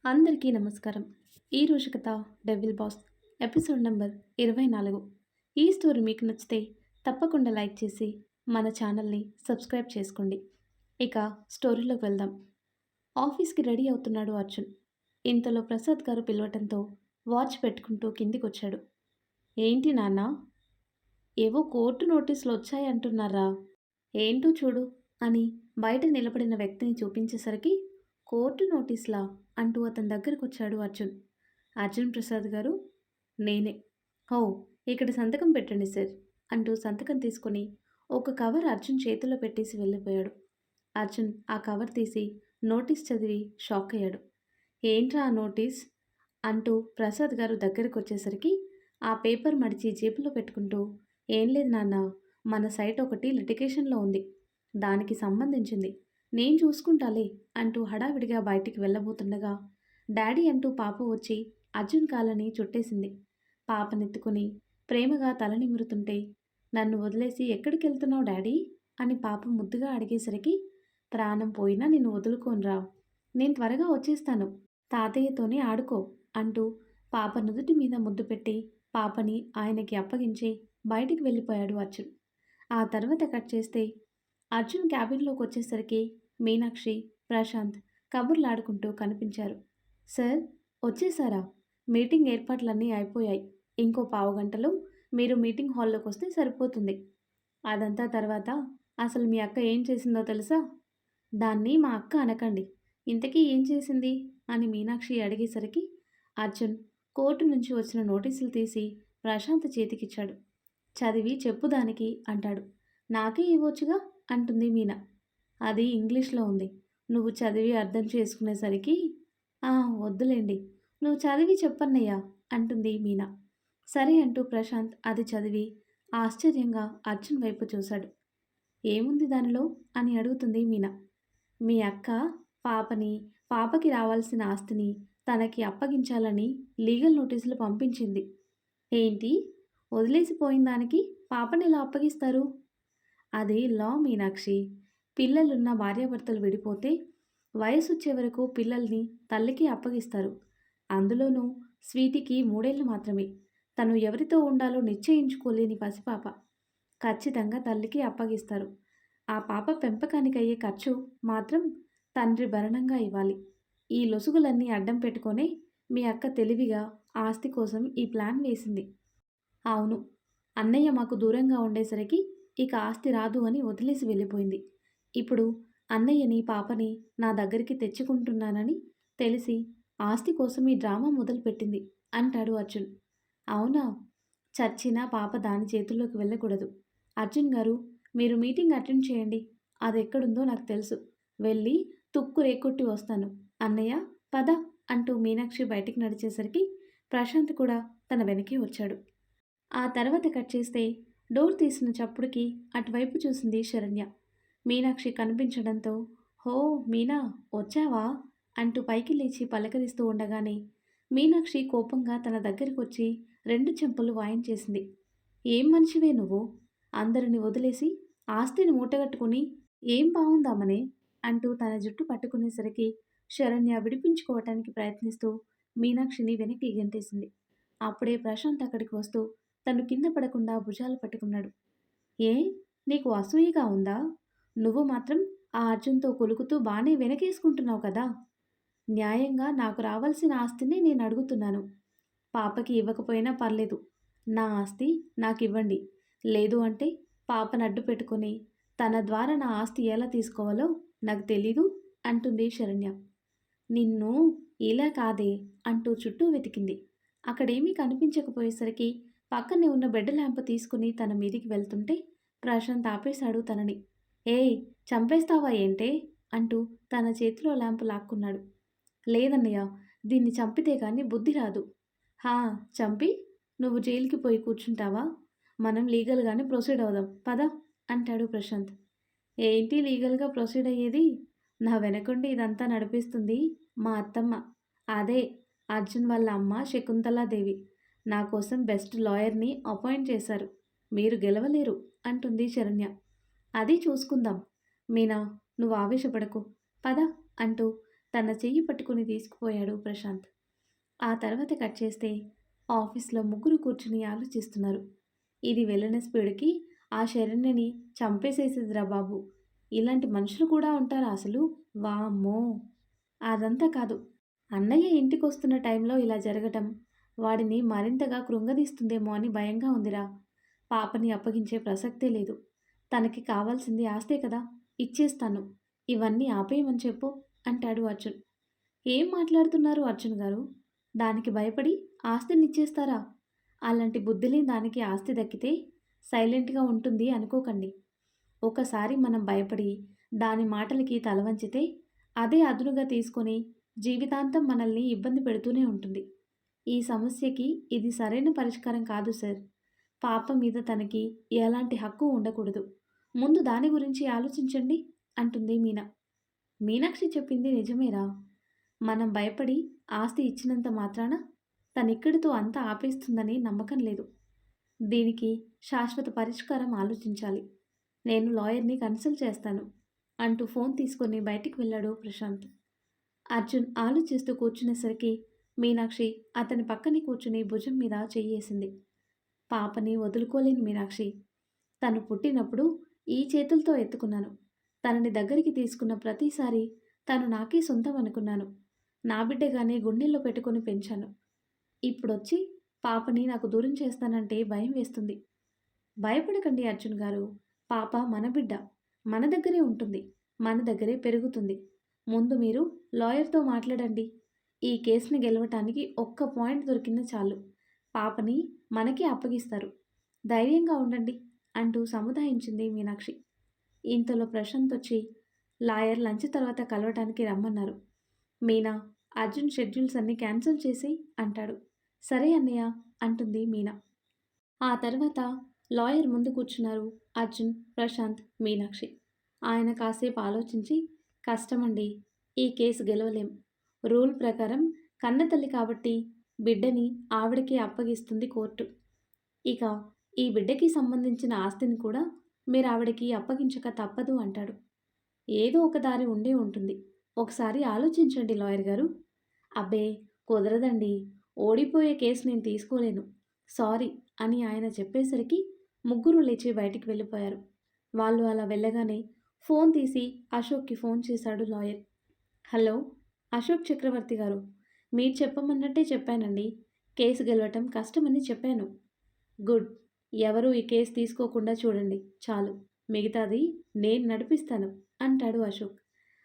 అందరికీ నమస్కారం. ఈరోజు కథ 'డెవిల్ బాస్' ఎపిసోడ్ నంబర్ 24. ఈ స్టోరీ మీకు నచ్చితే తప్పకుండా లైక్ చేసి మన ఛానల్ని సబ్స్క్రైబ్ చేసుకోండి. ఇక స్టోరీలోకి వెళ్దాం. ఆఫీస్కి రెడీ అవుతున్నాడు అర్జున్. ఇంతలో ప్రసాద్ గారు పిలవటంతో వాచ్ పెట్టుకుంటూ కిందికొచ్చాడు. ఏంటి నాన్న, ఏవో కోర్టు నోటీసులు వచ్చాయంటున్నారా? ఏంటో చూడు అని బయట నిలబడిన వ్యక్తిని చూపించేసరికి కోర్టు నోటీసులా అంటూ అతని దగ్గరకొచ్చాడు అర్జున్. అర్జున్ ప్రసాద్ గారు, నేనే. ఓ, ఇక్కడ సంతకం పెట్టండి సార్ అంటూ సంతకం తీసుకుని ఒక కవర్ అర్జున్ చేతిలో పెట్టేసి వెళ్ళిపోయాడు. అర్జున్ ఆ కవర్ తీసి నోటీస్ చదివి షాక్ అయ్యాడు. ఏంట్రా ఆ నోటీస్ అంటూ ప్రసాద్ గారు దగ్గరికి వచ్చేసరికి ఆ పేపర్ మడిచి జేబులో పెట్టుకుంటూ, ఏం లేదు నాన్న, మన సైట్ ఒకటి లిటిగేషన్లో ఉంది, దానికి సంబంధించింది, నేను చూసుకుంటాలే అంటూ హడావిడిగా బయటికి వెళ్ళబోతుండగా డాడీ అంటూ పాప వచ్చి అర్జున్ కాళ్ళని చుట్టేసింది. పాపనెత్తుకుని ప్రేమగా తల నిమురుతుంటే, నన్ను వదిలేసి ఎక్కడికి వెళ్తున్నావు డాడీ అని పాప ముద్దుగా అడిగేసరికి, ప్రాణం పోయినా నిన్ను వదులుకోనరా, నేను త్వరగా వచ్చేస్తాను, తాతయ్యతోనే ఆడుకో అంటూ పాప నుదుటి మీద ముద్దు పెట్టి పాపని ఆయనకి అప్పగించి బయటికి వెళ్ళిపోయాడు అర్జున్. ఆ తర్వాత కట్ చేస్తే అర్జున్ క్యాబిన్లోకి వచ్చేసరికి మీనాక్షి, ప్రశాంత్ కబుర్లాడుకుంటూ కనిపించారు. సార్, వచ్చేసారా? మీటింగ్ ఏర్పాట్లన్నీ అయిపోయాయి. ఇంకో పావుగంటలో మీరు మీటింగ్ హాల్లోకి వస్తే సరిపోతుంది. అదంతా తర్వాత అసలు మీ అక్క ఏం చేసిందో తెలుసా? దాన్ని మా అక్క అనకండి, ఇంతకీ ఏం చేసింది అని మీనాక్షి అడిగేసరికి అర్జున్ కోర్టు నుంచి వచ్చిన నోటీసులు తీసి ప్రశాంత్ చేతికిచ్చాడు. చదివి చెప్పు దానికి అంటాడు. నాకే ఇవ్వచ్చుగా అంటుంది మీనా. అది ఇంగ్లీష్లో ఉంది, నువ్వు చదివి అర్థం చేసుకునేసరికి. వద్దులేండి, నువ్వు చదివి చెప్పన్నయ్యా అంటుంది మీనా. సరే అంటూ ప్రశాంత్ అది చదివి ఆశ్చర్యంగా అర్జున్ వైపు చూశాడు. ఏముంది దానిలో అని అడుగుతుంది మీనా. మీ అక్క పాపకి రావాల్సిన ఆస్తిని తనకి అప్పగించాలని లీగల్ నోటీసులు పంపించింది. ఏంటి, వదిలేసిపోయిన దానికి పాపని ఎలా అప్పగిస్తారు? అది లా మీనాక్షి. పిల్లలున్న భార్యాభర్తలు విడిపోతే వయసు వచ్చే వరకు పిల్లల్ని తల్లికి అప్పగిస్తారు. అందులోనూ స్వీటీకి 3 ఏళ్ళు మాత్రమే. తను ఎవరితో ఉండాలో నిశ్చయించుకోలేని పసిపాప. ఖచ్చితంగా తల్లికి అప్పగిస్తారు. ఆ పాప పెంపకానికి అయ్యే ఖర్చు మాత్రం తండ్రి భరణంగా ఇవ్వాలి. ఈ లొసుగులన్నీ అడ్డం పెట్టుకొనే మీ అక్క తెలివిగా ఆస్తి కోసం ఈ ప్లాన్ వేసింది. అవును, అన్నయ్య మాకు దూరంగా ఉండేసరికి ఇక ఆస్తి రాదు అని వదిలేసి వెళ్ళిపోయింది. ఇప్పుడు అన్నయ్యని పాపని నా దగ్గరికి తెచ్చుకుంటున్నానని తెలిసి ఆస్తి కోసం ఈ డ్రామా మొదలుపెట్టింది అంటాడు అర్జున్. అవునా, చచ్చినా పాప దాని చేతుల్లోకి వెళ్ళకూడదు. అర్జున్ గారు, మీరు మీటింగ్ అటెండ్ చేయండి, అది ఎక్కడుందో నాకు తెలుసు, వెళ్ళి తుక్కు రేకొట్టి వస్తాను. అన్నయ్య పద అంటూ మీనాక్షి బయటికి నడిచేసరికి ప్రశాంత్ కూడా తన వెనకే వచ్చాడు. ఆ తర్వాత కట్ చేస్తే డోర్ తీసిన చప్పుడుకి అటువైపు చూసింది శరణ్య. మీనాక్షి కనిపించడంతో, హో మీనా, వచ్చావా అంటూ పైకి లేచి పలకరిస్తూ ఉండగానే మీనాక్షి కోపంగా తన దగ్గరికి వచ్చి 2 చెంపలు వాయించేసింది. ఏం మనిషివే నువ్వు, అందరిని వదిలేసి ఆస్తిని మూటగట్టుకుని ఏం బాగుందామనే అంటూ తన జుట్టు పట్టుకునేసరికి శరణ్య విడిపించుకోవటానికి ప్రయత్నిస్తూ మీనాక్షిని వెనక్కి గెంటేసింది. అప్పుడే ప్రశాంత్ అక్కడికి వస్తూ తను కింద పడకుండా భుజాలు పట్టుకున్నాడు. ఏ, నీకు అసూయగా ఉందా? నువ్వు మాత్రం ఆ అర్జున్తో కొలుకుతూ బాగానే వెనకేసుకుంటున్నావు కదా. న్యాయంగా నాకు రావాల్సిన ఆస్తిని నేను అడుగుతున్నాను. పాపకి ఇవ్వకపోయినా పర్లేదు, నా ఆస్తి నాకు ఇవ్వండి. లేదు అంటే పాపను అడ్డు పెట్టుకొని తన ద్వారా నా ఆస్తి ఎలా తీసుకోవాలో నాకు తెలీదు అంటుంది శరణ్య. నిన్ను ఇలా కాదే అంటూ చుట్టూ వెతికింది. అక్కడేమీ కనిపించకపోయేసరికి పక్కనే ఉన్న బెడ్ ల్యాంప్ తీసుకుని తన మీదికి వెళ్తుంటే ప్రశాంత్ ఆపేశాడు తనని. ఏయ్, చంపేస్తావా ఏంటే అంటూ తన చేతిలో ల్యాంప్ లాక్కున్నాడు. లేదన్నయ్య, దీన్ని చంపితే కానీ బుద్ధి రాదు. చంపి నువ్వు జైలుకి పోయి కూర్చుంటావా? మనం లీగల్గానే ప్రొసీడ్ అవుదాం పద అంటాడు ప్రశాంత్. ఏంటి లీగల్గా ప్రొసీడ్ అయ్యేది? నా వెనకుండి ఇదంతా నడిపిస్తుంది మా అత్తమ్మ, అదే అర్జున్ వాళ్ళ అమ్మ శకుంతలాదేవి. నా కోసం బెస్ట్ లాయర్ని అపాయింట్ చేశారు. మీరు గెలవలేరు అంటుంది శరణ్య. అది చూసుకుందాం. మీనా, నువ్వు ఆవేశపడకు, పద అంటూ తన చెయ్యి పట్టుకుని తీసుకుపోయాడు ప్రశాంత్. ఆ తర్వాత కట్ చేస్తే ఆఫీస్లో ముగ్గురు కూర్చుని ఆలోచిస్తున్నారు. ఇది వెళ్ళిన స్పీడ్కి ఆ శరణ్యని చంపేసేసేదిరా బాబు. ఇలాంటి మనుషులు కూడా ఉంటారా అసలు? వామ్మో! అదంతా కాదు. అన్నయ్య ఇంటికొస్తున్న టైంలో ఇలా జరగటం వాడిని మరింతగా కృంగదీస్తుందేమో అని భయంగా ఉందిరా. పాపని అప్పగించే ప్రసక్తే లేదు. తనకి కావాల్సింది ఆస్తే కదా, ఇచ్చేస్తాను. ఇవన్నీ ఆపేయమని చెప్పు అంటాడు అర్జున్. ఏం మాట్లాడుతున్నారు అర్జున్ గారు? దానికి భయపడి ఆస్తినిచ్చేస్తారా? అలాంటి బుద్ధిలేని దానికి ఆస్తి దక్కితే సైలెంట్గా ఉంటుంది అనుకోకండి. ఒకసారి మనం భయపడి దాని మాటలకి తలవంచితే అదే అదునుగా తీసుకొని జీవితాంతం మనల్ని ఇబ్బంది పెడుతూనే ఉంటుంది. ఈ సమస్యకి ఇది సరైన పరిష్కారం కాదు సార్. పాప మీద తనకి ఎలాంటి హక్కు ఉండకూడదు. ముందు దాని గురించి ఆలోచించండి అంటుంది మీనా. మీనాక్షి చెప్పింది నిజమేరా. మనం భయపడి ఆస్తి ఇచ్చినంత మాత్రాన తనిక్కడితో అంతా ఆపేస్తుందని నమ్మకం లేదు. దీనికి శాశ్వత పరిష్కారం ఆలోచించాలి. నేను లాయర్ని కన్సల్ట్ చేస్తాను అంటూ ఫోన్ తీసుకొని బయటికి వెళ్ళాడు ప్రశాంత్. అర్జున్ ఆలోచిస్తూ కూర్చునేసరికి మీనాక్షి అతని పక్కనే కూర్చుని భుజం మీద చెయ్యేసింది. పాపని వదులుకోలేని మీనాక్షి. తను పుట్టినప్పుడు ఈ చేతులతో ఎత్తుకున్నాను. తనని దగ్గరికి తీసుకున్న ప్రతిసారి తను నాకే సొంతం అనుకున్నాను. నా బిడ్డగానే గుండెల్లో పెట్టుకొని పెంచాను. ఇప్పుడొచ్చి పాపని నాకు దూరం చేస్తానంటే భయం వేస్తుంది. భయపడకండి అర్జున్ గారు. పాప మన బిడ్డ. మన దగ్గరే ఉంటుంది. మన దగ్గరే పెరుగుతుంది. ముందు మీరు లాయర్తో మాట్లాడండి. ఈ కేసుని గెలవటానికి ఒక్క పాయింట్ దొరికినా చాలు. పాపని మనకే అప్పగిస్తారు. ధైర్యంగా ఉండండి అంటూ సముదాయించింది మీనాక్షి. ఇంతలో ప్రశాంత్ వచ్చి లాయర్ లంచ్ తర్వాత కలవటానికి రమ్మన్నారు. మీనా, అర్జున్ షెడ్యూల్స్ అన్నీ క్యాన్సిల్ చేసి అంటాడు. సరే అన్నయ్య అంటుంది మీనా. ఆ తర్వాత లాయర్ ముందు కూర్చున్నారు అర్జున్, ప్రశాంత్, మీనాక్షి. ఆయన కాసేపు ఆలోచించి, కష్టమండి, ఈ కేసు గెలవలేం. రూల్ ప్రకారం కన్నతల్లి కాబట్టి బిడ్డని ఆవిడకి అప్పగిస్తుంది కోర్టు. ఇక ఈ బిడ్డకి సంబంధించిన ఆస్తిని కూడా మీరు ఆవిడకి అప్పగించక తప్పదు అంటాడు. ఏదో ఒక దారి ఉండే ఉంటుంది. ఒకసారి ఆలోచించండి లాయర్ గారు. అబ్బే కుదరదండి. ఓడిపోయే కేసు నేను తీసుకోలేను. సారీ అని ఆయన చెప్పేసరికి ముగ్గురు లేచి బయటికి వెళ్ళిపోయారు. వాళ్ళు అలా వెళ్ళగానే ఫోన్ తీసి అశోక్కి ఫోన్ చేశాడు లాయర్. హలో, అశోక్ చక్రవర్తి గారు. మీరు చెప్పమన్నట్టే చెప్పానండి. కేసు గెలవటం కష్టమని చెప్పాను. గుడ్. ఎవరూ ఈ కేసు తీసుకోకుండా చూడండి చాలు. మిగతాది నేను నడిపిస్తాను అంటాడు అశోక్.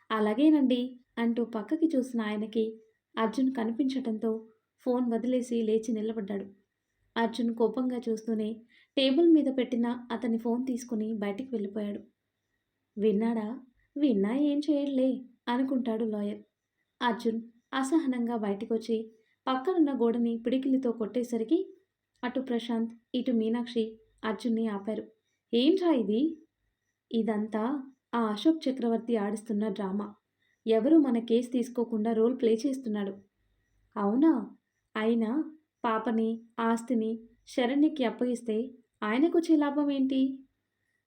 అలాగేనండి అంటూ పక్కకి చూసిన ఆయనకి అర్జున్ కనిపించటంతో ఫోన్ వదిలేసి లేచి నిలబడ్డాడు. అర్జున్ కోపంగా చూస్తూనే టేబుల్ మీద పెట్టిన అతని ఫోన్ తీసుకుని బయటికి వెళ్ళిపోయాడు. విన్నాడా? విన్నా ఏం చేయలే అనుకుంటాడు లాయర్. అర్జున్ అసహనంగా బయటికొచ్చి పక్కనున్న గోడని పిడికిలితో కొట్టేసరికి అటు ప్రశాంత్, ఇటు మీనాక్షి అర్జున్ని ఆపారు. ఏంట్రా ఇది? ఇదంతా ఆ అశోక్ చక్రవర్తి ఆడిస్తున్న డ్రామా. ఎవరు మన కేసు తీసుకోకుండా రోల్ ప్లే చేస్తున్నాడు. అవునా? అయినా పాపని, ఆస్తిని శరణ్యకి అప్పగిస్తే ఆయనకొచ్చే లాభం ఏంటి?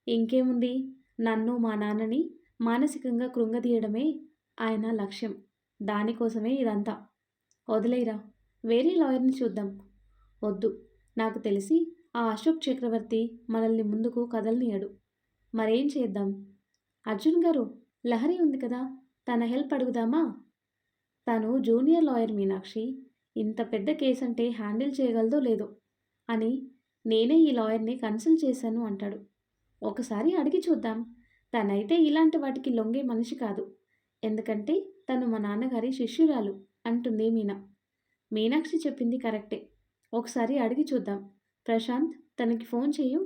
ఇంకేముంది, నన్ను మా నాన్నని మానసికంగా కృంగదీయడమే ఆయన లక్ష్యం. దానికోసమే ఇదంతా. వదిలేరా, వేరే లాయర్ని చూద్దాం. వద్దు, నాకు తెలిసి ఆ అశోక్ చక్రవర్తి మనల్ని ముందుకు కదలనీయడు. మరేం చేద్దాం? అర్జున్ గారు, లహరి ఉంది కదా, తన హెల్ప్ అడుగుదామా? తను జూనియర్ లాయర్ మీనాక్షి. ఇంత పెద్ద కేసు అంటే హ్యాండిల్ చేయగలదో లేదో అని నేనే ఈ లాయర్ని కన్సల్ట్ చేశాను అంటాడు. ఒకసారి అడిగి చూద్దాం. తనైతే ఇలాంటి వాటికి లొంగే మనిషి కాదు. ఎందుకంటే తను మా నాన్నగారి శిష్యురాలు అంటుంది మీనా. మీనాక్షి చెప్పింది కరెక్టే. ఒకసారి అడిగి చూద్దాం. ప్రశాంత్, తనకి ఫోన్ చేయు.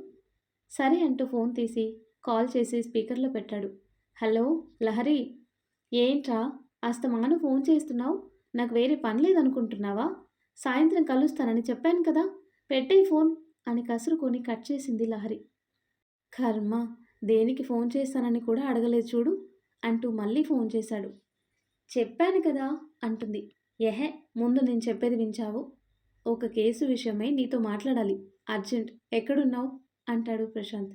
సరే అంటూ ఫోన్ తీసి కాల్ చేసి స్పీకర్లో పెట్టాడు. హలో లహరి. ఏంట్రా అస్తమాను ఫోన్ చేస్తున్నావు? నాకు వేరే పని లేదనుకుంటున్నావా? సాయంత్రం కలుస్తానని చెప్పాను కదా, పెట్టేయి ఫోన్ అని కసురుకొని కట్ చేసింది లహరి. కర్మ, దేనికి ఫోన్ చేస్తానని కూడా అడగలేదు చూడు అంటూ మళ్ళీ ఫోన్ చేశాడు. చెప్పాను కదా అంటుంది. ఎహే, ముందు నేను చెప్పేది వించావు. ఒక కేసు విషయమై నీతో మాట్లాడాలి. అర్జెంట్. ఎక్కడున్నావు అంటాడు ప్రశాంత్.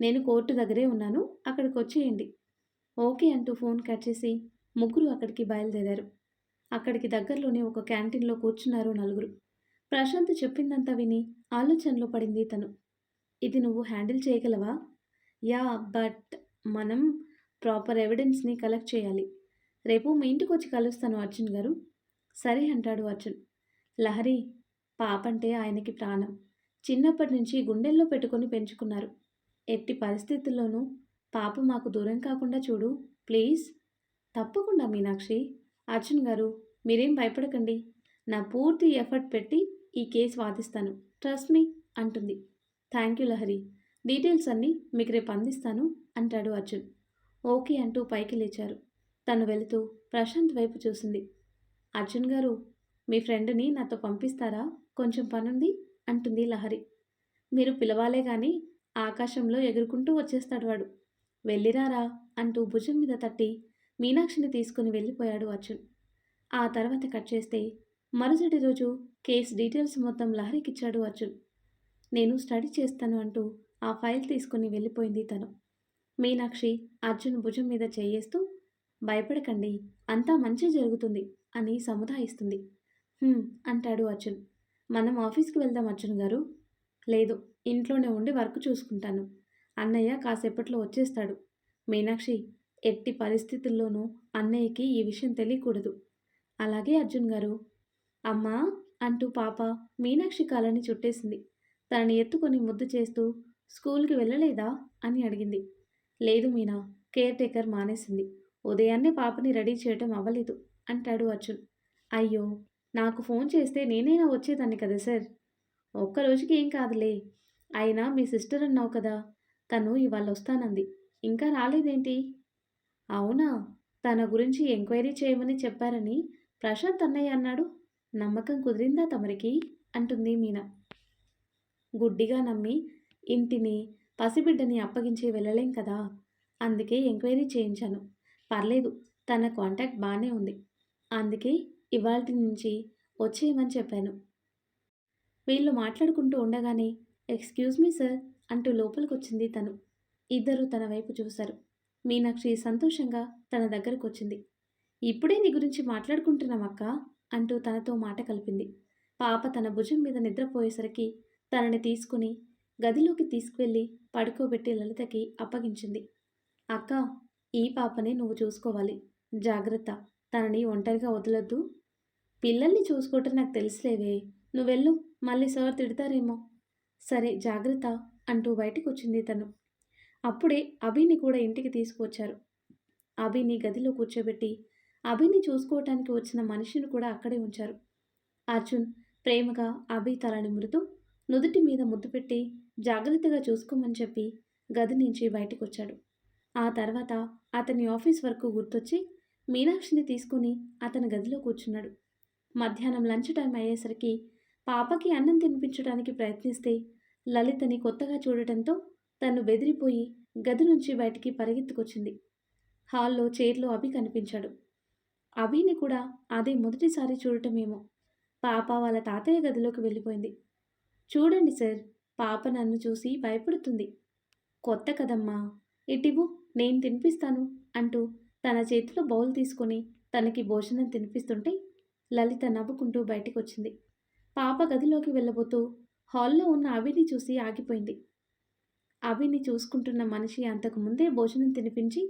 నేను కోర్టు దగ్గరే ఉన్నాను, అక్కడికి వచ్చేయండి. ఓకే అంటూ ఫోన్ కట్ చేసి ముగ్గురు అక్కడికి బయలుదేరారు. అక్కడికి దగ్గరలోనే ఒక క్యాంటీన్‌లో కూర్చున్నారు నలుగురు. ప్రశాంత్ చెప్పిందంతా విని ఆలోచనలో పడింది తను. ఇది నువ్వు హ్యాండిల్ చేయగలవా? యాహ్! బట్ మనం ప్రాపర్ ఎవిడెన్స్‌ని కలెక్ట్ చేయాలి. రేపు మీ ఇంటికొచ్చి కలుస్తాను అర్జున్ గారు. సరే అంటాడు అర్జున్. లహరి పాపంటే ఆయనకి ప్రాణం. చిన్నప్పటి నుంచి గుండెల్లో పెట్టుకొని పెంచుకున్నారు. ఎట్టి పరిస్థితుల్లోనూ పాప మాకు దూరం కాకుండా చూడు ప్లీజ్. తప్పకుండా మీనాక్షి. అర్జున్ గారు మీరేం భయపడకండి. నా పూర్తి ఎఫర్ట్ పెట్టి ఈ కేసు వాదిస్తాను. ట్రస్ట్ మీ అంటుంది. Thank you Lahari. డీటెయిల్స్ అన్నీ మీకు రేపు అందిస్తాను అంటాడు అర్జున్. ఓకే అంటూ పైకి లేచారు. తను వెళుతూ ప్రశాంత్ వైపు చూసింది. అర్జున్ గారు మీ ఫ్రెండ్ని నాతో పంపిస్తారా? కొంచెం పనుంది అంటుంది లహరి. మీరు పిలవాలే గాని ఆకాశంలో ఎగురుకుంటూ వచ్చేస్తాడు వాడు. వెళ్ళిరారా అంటూ భుజం మీద తట్టి మీనాక్షిని తీసుకుని వెళ్ళిపోయాడు అర్జున్. ఆ తర్వాత కట్ చేస్తే మరుసటి రోజు కేస్ డీటెయిల్స్ మొత్తం లహరికిచ్చాడు అర్జున్. నేను స్టడీ చేస్తాను అంటూ ఆ ఫైల్ తీసుకుని వెళ్ళిపోయింది తను. మీనాక్షి అర్జున్ భుజం మీద చేయేస్తూ భయపడకండి అంతా మంచి జరుగుతుంది అని సముదాయిస్తుంది. అంటాడు అర్జున్. మనం ఆఫీస్కి వెళ్దాం అర్జున్ గారు. లేదు, ఇంట్లోనే ఉండి వర్క్ చూసుకుంటాను. అన్నయ్య కాసేపట్లో వచ్చేస్తాడు. మీనాక్షి ఎట్టి పరిస్థితుల్లోనూ అన్నయ్యకి ఈ విషయం తెలియకూడదు. అలాగే అర్జున్ గారు. అమ్మా అంటూ పాప మీనాక్షి కాళ్ళని చుట్టేసింది. తనని ఎత్తుకొని ముద్దు చేస్తూ స్కూల్కి వెళ్ళలేదా అని అడిగింది. లేదు మీనా, కేర్ టేకర్ మానేసింది. ఉదయాన్నే పాపని రెడీ చేయటం అవ్వలేదు అంటాడు అర్జున్. అయ్యో, నాకు ఫోన్ చేస్తే నేనైనా వచ్చేదాన్ని కదా సార్. ఒక్కరోజుకి ఏం కాదులే. అయినా మీ సిస్టర్ అన్నావు కదా, తను ఇవాళ వస్తానంది. ఇంకా రాలేదేంటి? అవునా, తన గురించి ఎంక్వైరీ చేయమని చెప్పారని ప్రశాంత్ అన్నయ్య అన్నాడు. నమ్మకం కుదిరిందా తమరికి అంటుంది మీనా. గుడ్డిగా నమ్మి ఇంటిని పసిబిడ్డని అప్పగించి వెళ్ళలేం కదా, అందుకే ఎంక్వైరీ చేయించాను. పర్లేదు, తన కాంటాక్ట్ బాగానే ఉంది. అందుకే ఇవాల్టి నుంచి వచ్చేయమని చెప్పాను. వీళ్ళు మాట్లాడుకుంటూ ఉండగానే ఎక్స్క్యూజ్ మీ సార్ అంటూ లోపలికొచ్చింది తను. ఇద్దరు తన వైపు చూశారు. మీనాక్షి సంతోషంగా తన దగ్గరకు వచ్చింది. ఇప్పుడే నీ గురించి మాట్లాడుకుంటున్నామక్క అంటూ తనతో మాట కలిపింది. పాప తన భుజం మీద నిద్రపోయేసరికి తనని తీసుకుని గదిలోకి తీసుకువెళ్ళి పడుకోబెట్టి లలితకి అప్పగించింది. అక్క, ఈ పాపని నువ్వు చూసుకోవాలి. జాగ్రత్త, తనని ఒంటరిగా వదలొద్దు. పిల్లల్ని చూసుకోవటం నాకు తెలుసులేవే, నువ్వెళ్ళు, మళ్ళీ సార్ తిడతారేమో. సరే జాగ్రత్త అంటూ బయటికి వచ్చింది తను. అప్పుడే అభిని కూడా ఇంటికి తీసుకువచ్చారు. అభిని గదిలో కూర్చోబెట్టి అభిని చూసుకోవటానికి వచ్చిన మనిషిని కూడా అక్కడే ఉంచారు. అర్జున్ ప్రేమగా అభి తల నిమురుతూ నుదుటి మీద ముద్దు పెట్టి జాగ్రత్తగా చూసుకోమని చెప్పి గది నుంచి బయటకొచ్చాడు. ఆ తర్వాత అతని ఆఫీస్ వరకు గుర్తొచ్చి మీనాక్షిని తీసుకుని అతని గదిలో కూర్చున్నాడు. మధ్యాహ్నం లంచ్ టైం అయ్యేసరికి పాపకి అన్నం తినిపించడానికి ప్రయత్నిస్తే లలితని కొత్తగా చూడటంతో తను బెదిరిపోయి గది నుంచి బయటికి పరిగెత్తుకొచ్చింది. హాల్లో చైర్లో అభి కనిపించాడు. అభిని కూడా అదే మొదటిసారి చూడటమేమో. పాప వాళ్ళ తాతయ్య గదిలోకి వెళ్ళిపోయింది. చూడండి సార్, పాప నన్ను చూసి భయపడుతుంది. కొత్త కదమ్మా, ఇటివ్వు, నేను తినిపిస్తాను అంటూ తన చేతిలో బౌల్ తీసుకొని తనకి భోజనం తినిపిస్తుంటే లలిత నవ్వుకుంటూ బయటికొచ్చింది. పాప గదిలోకి వెళ్ళబోతూ హాల్లో ఉన్న అభిని చూసి ఆగిపోయింది. అభిని చూసుకుంటున్న మనిషి అంతకు ముందే భోజనం తినిపించి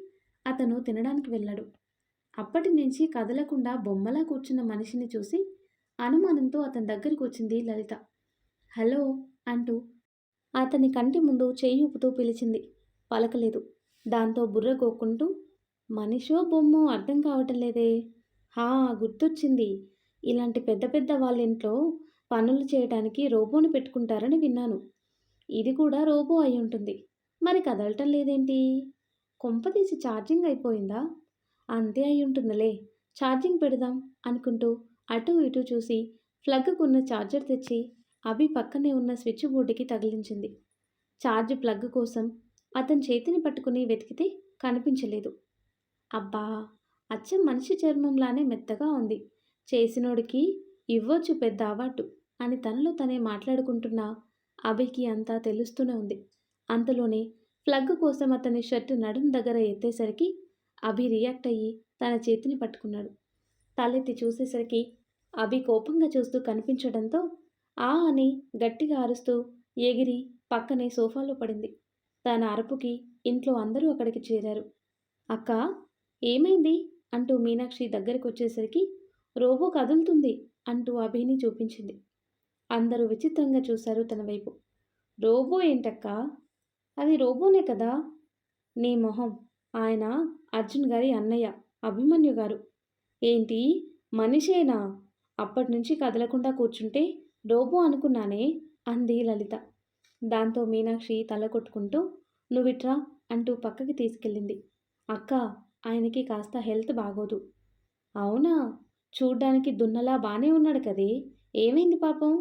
అతను తినడానికి వెళ్ళాడు. అప్పటి నుంచి కదలకుండా బొమ్మలా కూర్చున్న మనిషిని చూసి అనుమానంతో అతని దగ్గరికి వచ్చింది లలిత. హలో అంటూ అతని కంటి ముందు చెయ్యి ఊపుతూ పిలిచింది. పలకలేదు. దాంతో బుర్ర గోక్కుంటూ మనిషో బొమ్మో అర్థం కావటం లేదే. గుర్తొచ్చింది. ఇలాంటి పెద్ద పెద్ద వాళ్ళ ఇంట్లో పనులు చేయటానికి రోబోని పెట్టుకుంటారని విన్నాను. ఇది కూడా రోబో అయి ఉంటుంది. మరి కదలటం లేదేంటి? కొంపదీసి ఛార్జింగ్ అయిపోయిందా? అంతే అయి ఉంటుందిలే, ఛార్జింగ్ పెడదాం అనుకుంటూ అటు ఇటు చూసి ప్లగ్కున్న ఛార్జర్ తెచ్చి అభి పక్కనే ఉన్న స్విచ్ బోర్డుకి తగిలించింది. ఛార్జ్ ప్లగ్ కోసం అతని చేతిని పట్టుకుని వెతికితే కనిపించలేదు. అబ్బా, అచ్చం మనిషి చర్మంలానే మెత్తగా ఉంది. చేసినోడికి ఇవ్వొచ్చు పెద్ద అవార్డు అని తనలో తనే మాట్లాడుకుంటున్న అభికి అంతా తెలుస్తూనే ఉంది. అంతలోనే ప్లగ్ కోసం అతని షర్ట్ నడుం దగ్గర ఎత్తేసరికి అభి రియాక్ట్ అయ్యి తన చేతిని పట్టుకున్నాడు. తలెత్తి చూసేసరికి అభి కోపంగా చూస్తూ కనిపించడంతో ఆ అని గట్టిగా అరుస్తూ ఎగిరి పక్కనే సోఫాలో పడింది. తన అరుపుకి ఇంట్లో అందరూ అక్కడికి చేరారు. అక్కా, ఏమైంది అంటూ మీనాక్షి దగ్గరికొచ్చేసరికి రోబో కదులుతుంది అంటూ అభిని చూపించింది. అందరూ విచిత్రంగా చూశారు తన వైపు. రోబో ఏంటక్కా? అది రోబోనే కదా. నీ మొహం, ఆయన అర్జున్ గారి అన్నయ్య అభిమన్యు గారు. ఏంటి, మనిషేనా? అప్పటినుంచి కదలకుండా కూర్చుంటే రోబో అనుకున్నానే అంది లలిత. దాంతో మీనాక్షి తల కొట్టుకుంటూ నువ్విట్రా అంటూ పక్కకి తీసుకెళ్ళింది. అక్క, ఆయనకి కాస్త హెల్త్ బాగోదు. అవునా? చూడ్డానికి దున్నలా బానే ఉన్నాడు కదే, ఏమైంది పాపం?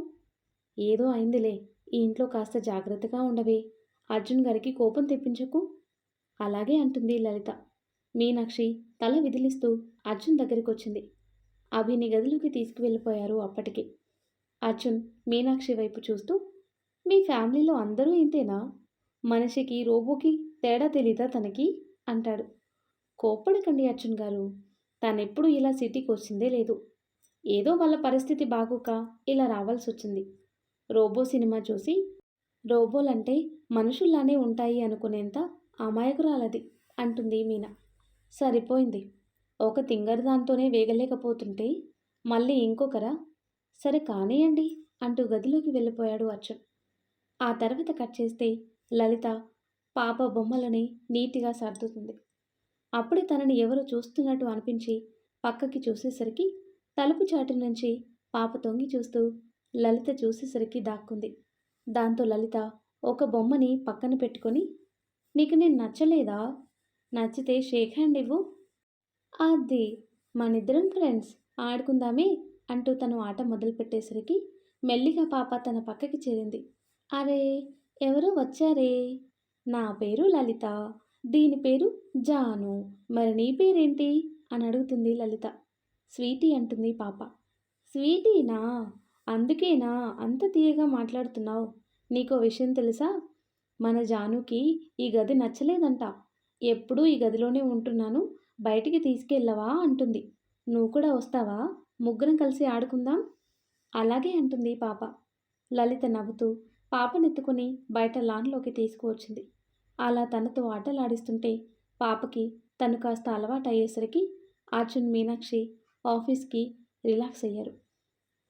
ఏదో అయిందిలే, ఈ ఇంట్లో కాస్త జాగ్రత్తగా ఉండవే, అర్జున్ గారికి కోపం తెప్పించకు. అలాగే అంటుంది లలిత. మీనాక్షి తల విదిలిస్తూ అర్జున్ దగ్గరికొచ్చింది. అభిని గదిలోకి తీసుకువెళ్ళిపోయారు అప్పటికి. అర్జున్ మీనాక్షి వైపు చూస్తూ, మీ ఫ్యామిలీలో అందరూ ఇంతేనా? మనిషికి రోబోకి తేడా తెలీదా తనకి అంటాడు. కోప్పడకండి అర్జున్ గారు, తనెప్పుడు ఇలా సిటీకి వచ్చిందే లేదు. ఏదో వాళ్ళ పరిస్థితి బాగోక ఇలా రావాల్సి వచ్చింది. రోబో సినిమా చూసి రోబోలంటే మనుషుల్లానే ఉంటాయి అనుకునేంత అమాయకురాలది అంటుంది మీనా. సరిపోయింది, ఒక తింగర్ దాంతోనే వేగలేకపోతుంటే మళ్ళీ ఇంకొకరా? సరే కానియండి అంటూ గదిలోకి వెళ్ళిపోయాడు అర్జున్. ఆ తర్వాత కట్ చేస్తే లలిత పాప బొమ్మలని నీట్గా సర్దుతుంది. అప్పుడే తనని ఎవరో చూస్తున్నట్టు అనిపించి పక్కకి చూసేసరికి తలుపు చాటు నుంచి పాప తొంగి చూస్తూ లలిత చూసేసరికి దాక్కుంది. దాంతో లలిత ఒక బొమ్మని పక్కన పెట్టుకొని, నీకు నేను నచ్చలేదా? నచ్చితే షేక్ హ్యాండ్ ఇవ్వు. అది, మనిద్దరం ఫ్రెండ్స్, ఆడుకుందామే అంటూ తను ఆట మొదలుపెట్టేసరికి మెల్లిగా పాప తన పక్కకి చేరింది. అరే, ఎవరో వచ్చారే. నా పేరు లలిత, దీని పేరు జాను, మరి నీ పేరేంటి అని అడుగుతుంది లలిత. స్వీటీ అంటుంది పాప. స్వీటీనా? అందుకేనా అంత తీయగా మాట్లాడుతున్నావు? నీకో విషయం తెలుసా? మన జానుకి ఈ గది నచ్చలేదంట. ఎప్పుడూ ఈ గదిలోనే ఉంటున్నాను, బయటికి తీసుకెళ్ళవా అంటుంది. నువ్వు కూడా వస్తావా? ముగ్గురం కలిసి ఆడుకుందాం. అలాగే అంటుంది పాప. లలిత నవ్వుతూ పాపనెత్తుకుని బయట లాన్లోకి తీసుకువచ్చింది. అలా తనతో ఆటలాడిస్తుంటే పాపకి తను కాస్త అలవాటు అయ్యేసరికి అర్జున్ మీనాక్షి ఆఫీస్కి రిలాక్స్ అయ్యారు.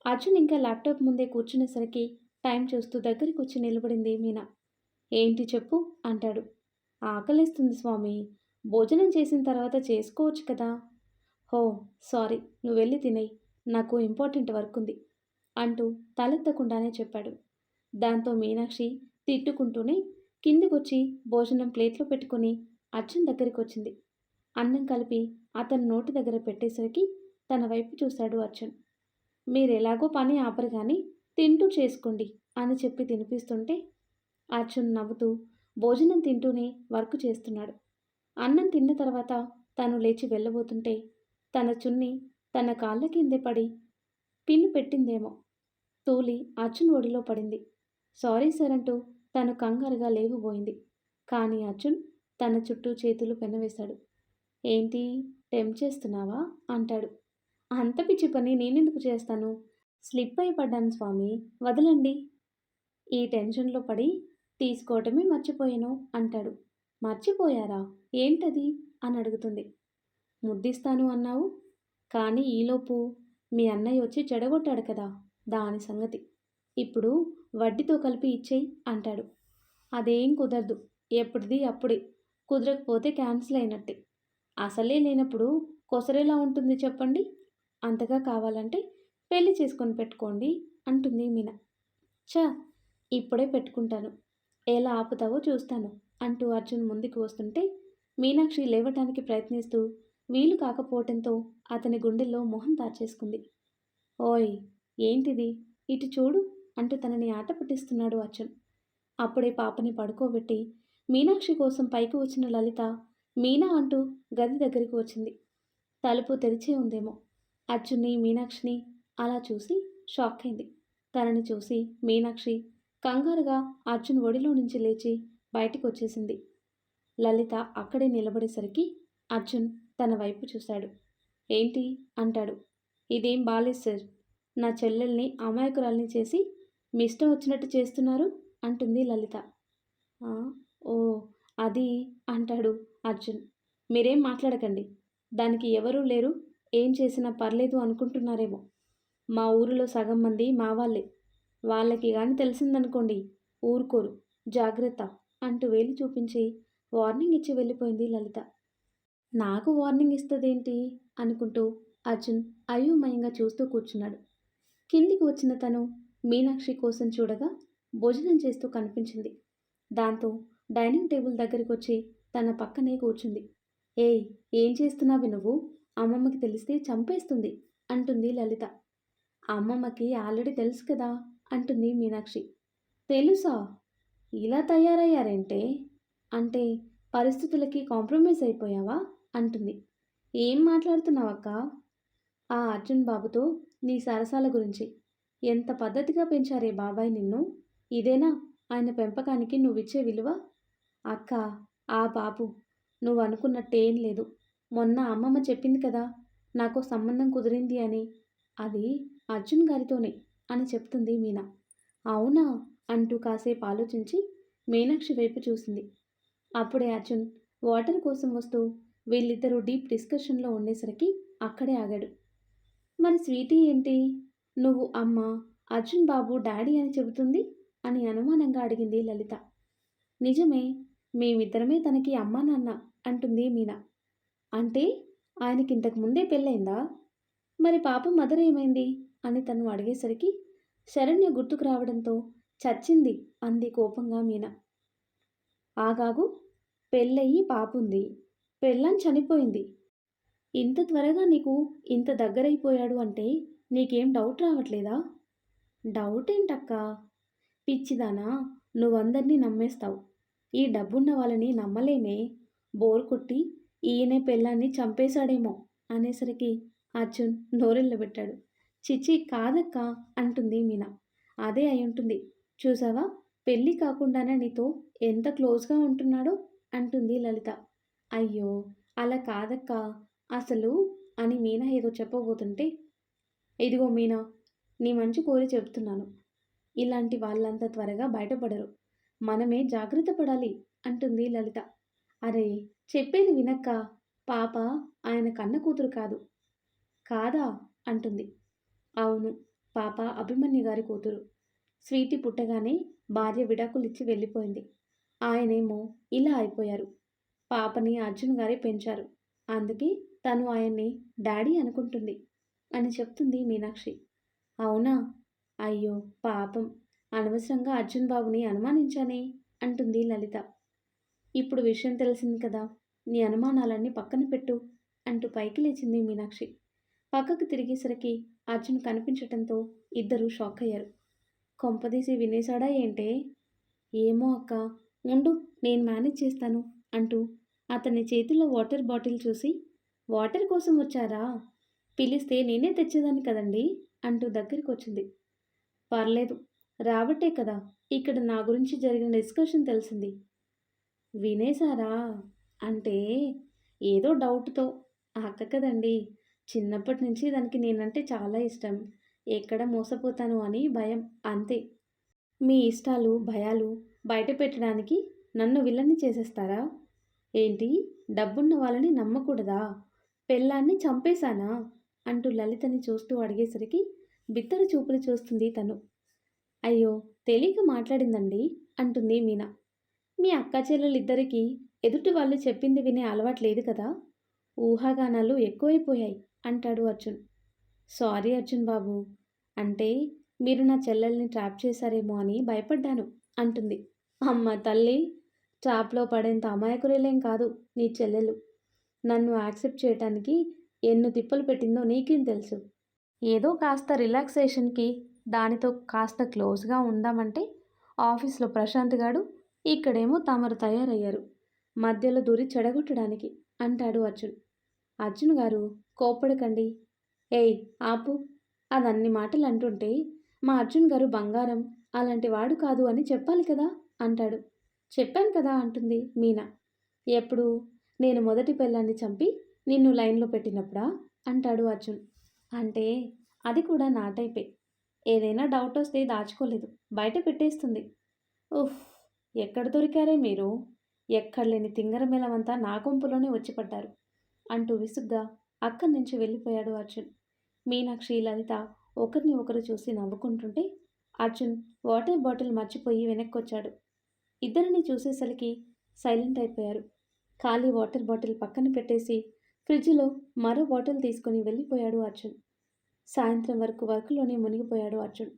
అర్జున్ ఇంకా ల్యాప్టాప్ ముందే కూర్చునేసరికి టైం చూస్తూ దగ్గరికి వచ్చి నిలబడింది మీనా. ఏంటి చెప్పు అంటాడు. ఆకలిస్తుంది స్వామి, భోజనం చేసిన తర్వాత చేసుకోవచ్చు కదా. హో సారీ, నువ్వు వెళ్ళి తినేయి, నాకు ఇంపార్టెంట్ వర్క్ ఉంది అంటూ తలెత్తకుండానే చెప్పాడు. దాంతో మీనాక్షి తిట్టుకుంటూనే కిందికొచ్చి భోజనం ప్లేట్లో పెట్టుకుని అర్జున్ దగ్గరికి వచ్చింది. అన్నం కలిపి అతని నోటి దగ్గర పెట్టేసరికి తన వైపు చూశాడు అర్జున్. మీరెలాగో పని ఆపరు కానీ తింటూ చేసుకోండి అని చెప్పి తినిపిస్తుంటే అర్జున్ నవ్వుతూ భోజనం తింటూనే వర్క్ చేస్తున్నాడు. అన్నం తిన్న తర్వాత తను లేచి వెళ్ళబోతుంటే తన చున్ని తన కాళ్ళ కిందే పడి పిన్ను పెట్టిందేమో తూలి అర్జున్ ఒడిలో పడింది. సారీ సార్ అంటూ తను కంగారుగా లేవబోయింది. కానీ అర్జున్ తన చుట్టూ చేతులు పెనవేశాడు. ఏంటి, టెంప్ట్ చేస్తున్నావా అంటాడు. అంత పిచ్చి పని నేనెందుకు చేస్తాను? స్లిప్ అయి పడ్డాను స్వామి, వదలండి. ఈ టెన్షన్లో పడి తీసుకోవటమే మర్చిపోయాను అంటాడు. మర్చిపోయారా? ఏంటది అని అడుగుతుంది. ముద్దిస్తాను అన్నావు, కానీ ఈలోపు మీ అన్నయ్య వచ్చి చెడగొట్టాడు కదా, దాని సంగతి. ఇప్పుడు వడ్డీతో కలిపి ఇచ్చేయి అంటాడు. అదేం కుదరదు, ఎప్పటిది అప్పుడే, కుదరకపోతే క్యాన్సిల్ అయినట్టే. అసలే లేనప్పుడు కొసరేలా ఉంటుంది చెప్పండి. అంతగా కావాలంటే పెళ్లి చేసుకొని పెట్టుకోండి అంటుంది మీనా. చా, ఇప్పుడే పెట్టుకుంటాను, ఎలా ఆపుతావో చూస్తాను అంటూ అర్జున్ ముందుకు వస్తుంటే మీనాక్షి లేవటానికి ప్రయత్నిస్తూ వీలు కాకపోవటంతో అతని గుండెల్లో మొహం దాచేసుకుంది. ఓయ్, ఏంటిది, ఇటు చూడు అంటూ తనని ఆట పట్టిస్తున్నాడు అర్జున్. అప్పుడే పాపని పడుకోబెట్టి మీనాక్షి కోసం పైకి వచ్చిన లలిత మీనా అంటూ గది దగ్గరికి వచ్చింది. తలుపు తెరిచే ఉందేమో. అర్జున్ని మీనాక్షిని అలా చూసి షాక్ అయింది. తనని చూసి మీనాక్షి కంగారుగా అర్జున్ ఒడిలో నుంచి లేచి బయటికి వచ్చేసింది. లలిత అక్కడే నిలబడేసరికి అర్జున్ తన వైపు చూశాడు. ఏంటి అంటాడు. ఇదేం బాలేదు సార్. నా చెల్లెల్ని అమాయకురాల్ని చేసి మీ ఇష్టం వచ్చినట్టు చేస్తున్నారు అంటుంది లలిత. "ఆ, ఓ అది" అంటాడు అర్జున్. మీరేం మాట్లాడకండి. దానికి ఎవరూ లేరు, ఏం చేసినా పర్లేదు అనుకుంటున్నారేమో. మా ఊరిలో సగం మంది మా వాళ్ళే. వాళ్ళకి గాని తెలిసిందనుకోండి ఊరుకోరు. జాగ్రత్త అంటూ వేలు చూపించి వార్నింగ్ ఇచ్చి వెళ్ళిపోయింది లలిత. నాకు వార్నింగ్ ఇస్తదేంటి అనుకుంటూ అర్జున్ అయోమయంగా చూస్తూ కూర్చున్నాడు. కిందికి వచ్చిన తను మీనాక్షి కోసం చూడగా భోజనం చేస్తూ కనిపించింది. దాంతో డైనింగ్ టేబుల్ దగ్గరికి వచ్చి తన పక్కనే కూర్చుంది. ఏయ్, ఏం చేస్తున్నావు నువ్వు? అమ్మమ్మకి తెలిస్తే చంపేస్తుంది అంటుంది లలిత. అమ్మమ్మకి ఆల్రెడీ తెలుసు కదా అంటుంది మీనాక్షి. తెలుసా? ఇలా తయారయ్యారంటే అంటే పరిస్థితులకి కాంప్రమైజ్ అయిపోయావా అంటుంది. ఏం మాట్లాడుతున్నావక్క? ఆ అర్జున్ బాబుతో నీ సరసాల గురించి. ఎంత పద్ధతిగా పెంచారే బాబాయ్ నిన్ను. ఇదేనా ఆయన పెంపకానికి నువ్విచ్చే విలువ? అక్క, ఆ బాబు నువ్వు అనుకున్నట్టేం లేదు. మొన్న అమ్మమ్మ చెప్పింది కదా నాకో సంబంధం కుదిరింది అని. అది అర్జున్ గారితోనే అని చెప్తుంది మీనా. అవునా అంటూ కాసేపు ఆలోచించి మీనాక్షి వైపు చూసింది. అప్పుడే అర్జున్ వాటర్ కోసం వస్తూ వీళ్ళిద్దరూ డీప్ డిస్కషన్లో ఉండేసరికి అక్కడే ఆగాడు. మరి స్వీటీ ఏంటి? నువ్వు అమ్మ, అర్జున్ బాబు డాడీ అని చెబుతుంది అని అనుమానంగా అడిగింది లలిత. నిజమే, మేమిద్దరమే తనకి అమ్మా నాన్న అంటుంది మీనా. అంటే ఆయనకింతకు ముందే పెళ్ళైందా? మరి పాప మదర్ ఏమైంది అని తను అడిగేసరికి శరణ్య గుర్తుకు రావడంతో చచ్చింది అంది కోపంగా మీనా. ఆగాగు, పెళ్ళయి పాపుంది, పెళ్ళాం చనిపోయింది. ఇంత త్వరగా నీకు ఇంత దగ్గరైపోయాడు అంటే నీకేం డౌట్ రావట్లేదా? డౌట్ ఏంటక్కా? పిచ్చిదానా, నువ్వందరినీ నమ్మేస్తావు. ఈ డబ్బున్న వాళ్ళని నమ్మలేమే. బోర్ కొట్టి ఈయనే పెళ్ళాన్ని చంపేశాడేమో అనేసరికి అర్జున్ నోరెళ్ళబెట్టాడు. చిచి కాదక్కా అంటుంది మీనా. అదే అయ్యుంటుంది. చూసావా, పెళ్ళి కాకుండానే నీతో ఎంత క్లోజ్గా ఉంటున్నాడో అంటుంది లలిత. అయ్యో అలా కాదక్కా, అసలు అని మీనా ఏదో చెప్పబోతుంటే, ఇదిగో మీనా, నీ మంచి కోరి చెప్తున్నాను. ఇలాంటి వాళ్ళంత త్వరగా బయటపడరు. మనమే జాగ్రత్త పడాలి అంటుంది లలిత. అరే, చెప్పేది వినక్క. పాప ఆయన కన్న కూతురు కాదు. కాదా అంటుంది. అవును, పాప అభిమన్యు గారి కూతురు. స్వీటీ పుట్టగానే భార్య విడాకులిచ్చి వెళ్ళిపోయింది. ఆయనేమో ఇలా అయిపోయారు. పాపని అర్జున్ గారే పెంచారు. అందుకే తను ఆయన్ని డాడీ అనుకుంటుంది అని చెప్తుంది మీనాక్షి. అవునా? అయ్యో పాపం, అనవసరంగా అర్జున్ బాబుని అనుమానించానే అంటుంది లలిత. ఇప్పుడు విషయం తెలిసింది కదా, నీ అనుమానాలన్నీ పక్కన పెట్టు అంటూ పైకి లేచింది మీనాక్షి. పక్కకు తిరిగేసరికి అర్జున్ కనిపించటంతో ఇద్దరూ షాక్ అయ్యారు. కొంపదీసి వినేశాడా ఏంటే? ఏమో అక్క, ఉండు నేను మేనేజ్ చేస్తాను అంటూ అతని చేతిలో వాటర్ బాటిల్ చూసి, వాటర్ కోసం వచ్చారా? పిలిస్తే నేనే తెచ్చేదాన్ని కదండి అంటూ దగ్గరికి వచ్చింది. పర్లేదు, రాబట్టే కదా ఇక్కడ నా గురించి జరిగిన డిస్కషన్ తెలిసింది. వినేశారా? అంటే ఏదో డౌట్తో. అక్క కదండి, చిన్నప్పటి నుంచి దానికి నేనంటే చాలా ఇష్టం. ఎక్కడ మోసపోతాను అని భయం, అంతే. మీ ఇష్టాలు భయాలు బయట పెట్టడానికి నన్ను విలన్ని చేసేస్తారా? ఏంటి, డబ్బున్న వాళ్ళని నమ్మకూడదా? పెళ్ళాన్ని చంపేశానా అంటూ లలితని చూస్తూ అడిగేసరికి బిత్తర చూపులు చూస్తుంది తను. అయ్యో, తెలియక మాట్లాడిందండి అంటుంది మీనా. మీ అక్క చెల్లెలిద్దరికీ ఎదుటి వాళ్ళు చెప్పింది వినే అలవాట్లేదు కదా, ఊహాగానాలు ఎక్కువైపోయాయి అంటాడు అర్జున్. సారీ అర్జున్ బాబు, అంటే మీరు నా చెల్లెల్ని ట్రాప్ చేశారేమో అని భయపడ్డాను అంటుంది. అమ్మ తల్లి, ట్రాప్లో పడేంత అమాయకురేలేం కాదు నీ చెల్లెలు. నన్ను యాక్సెప్ట్ చేయటానికి ఎన్ని తిప్పలు పెట్టిందో నీకేం తెలుసు. ఏదో కాస్త రిలాక్సేషన్కి దానితో కాస్త క్లోజ్గా ఉందామంటే ఆఫీస్లో ప్రశాంత్ గాడు, ఇక్కడేమో తమరు తయారయ్యారు మధ్యలో దూరి చెడగొట్టడానికి అంటాడు అర్జున్. అర్జున్ గారు కోప్పడకండి. ఏయ్ ఆపు, అదన్ని మాటలు అంటుంటే మా అర్జున్ గారు బంగారం అలాంటి వాడు కాదు అని చెప్పాలి కదా అంటాడు. చెప్పాను కదా అంటుంది మీనా. ఎప్పుడు? నేను మొదటి పెళ్ళాన్ని చంపి నిన్ను లైన్‌లో పెట్టినప్పుడా? అంటాడు అర్జున్. అంటే అది కూడా నా టైపే. ఏదైనా డౌటొస్తే దాచుకోలేదు. బయట పెట్టేస్తుంది. ఉఫ్! ఎక్కడ దొరికారే మీరు? ఎక్కడ లేని తింగరమేళమంతా నా గుంపులోనే వచ్చి పడ్డారు. అంటూ విసుగ్గా అక్కడి నుంచి వెళ్ళిపోయాడు అర్జున్. మీనాక్షి, లలిత ఒకరిని ఒకరు చూసి నవ్వుకుంటుంటే అర్జున్ వాటర్ బాటిల్ మర్చిపోయి వెనక్కొచ్చాడు. ఇద్దరిని చూసేసరికి సైలెంట్ అయిపోయారు. ఖాళీ వాటర్ బాటిల్ పక్కన పెట్టేసి ఫ్రిడ్జ్‌లో మరో బాటిల్ తీసుకొని వెళ్ళిపోయాడు అర్జున్. సాయంత్రం వరకు వర్క్‌లోనే మునిగిపోయాడు అర్జున్.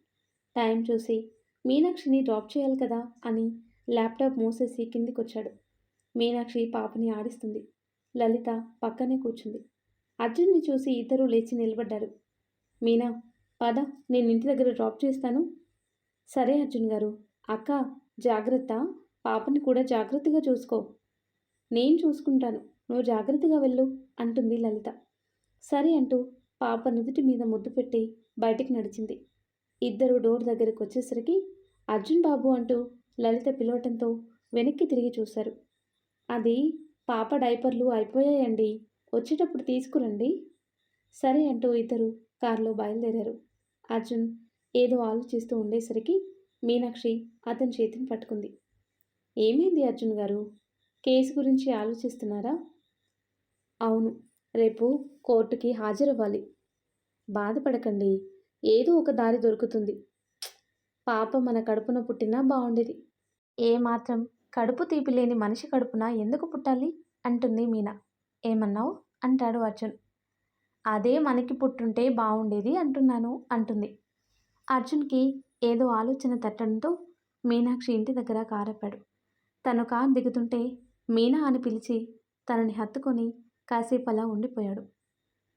టైం చూసి మీనాక్షిని డ్రాప్ చేయాలి కదా అని ల్యాప్‌టాప్ మూసేసి కిందికొచ్చాడు. మీనాక్షి పాపని ఆడిస్తుంది. లలిత పక్కనే కూర్చుంది. అర్జున్ని చూసి ఇద్దరూ లేచి నిలబడ్డారు. మీనా, పద, నేను ఇంటి దగ్గర డ్రాప్ చేస్తాను. సరే అర్జున్ గారు. అక్క, జాగ్రత్త. పాపని కూడా జాగ్రత్తగా చూసుకో. నేను చూసుకుంటాను. నువ్వు జాగ్రత్తగా వెళ్ళు అంటుంది లలిత. సరే అంటూ పాప నుదుటి మీద ముద్దు పెట్టి బయటికి నడిచింది. ఇద్దరు డోర్ దగ్గరికి వచ్చేసరికి అర్జున్ బాబు అంటూ లలిత పిలవటంతో వెనక్కి తిరిగి చూశారు. అది పాప డైపర్లు అయిపోయాయండి. వచ్చేటప్పుడు తీసుకురండి. సరే అంటూ ఇద్దరు కారులో బయలుదేరారు. అర్జున్ ఏదో ఆలోచిస్తూ ఉండేసరికి మీనాక్షి అతని చేతిని పట్టుకుంది. ఏమైంది అర్జున్ గారు? కేసు గురించి ఆలోచిస్తున్నారా? అవును. రేపు కోర్టుకి హాజరవ్వాలి. బాధపడకండి. ఏదో ఒక దారి దొరుకుతుంది. పాప మన కడుపున పుట్టినా బావుండేది. ఏమాత్రం కడుపు తీపి లేని మనిషి కడుపున ఎందుకు పుట్టాలి? అంటుంది మీనా. ఏమన్నావు? అంటాడు అర్జున్. అదే మనకి పుట్టుంటే బావుండేది అంటున్నాను అంటుంది. అర్జున్కి ఏదో ఆలోచన తట్టడంతో మీనాక్షి ఇంటి దగ్గర కారాపాడు. తను కారు దిగుతుంటే మీనా అని పిలిచి తనని హత్తుకొని కాసేపు అలా ఉండిపోయాడు.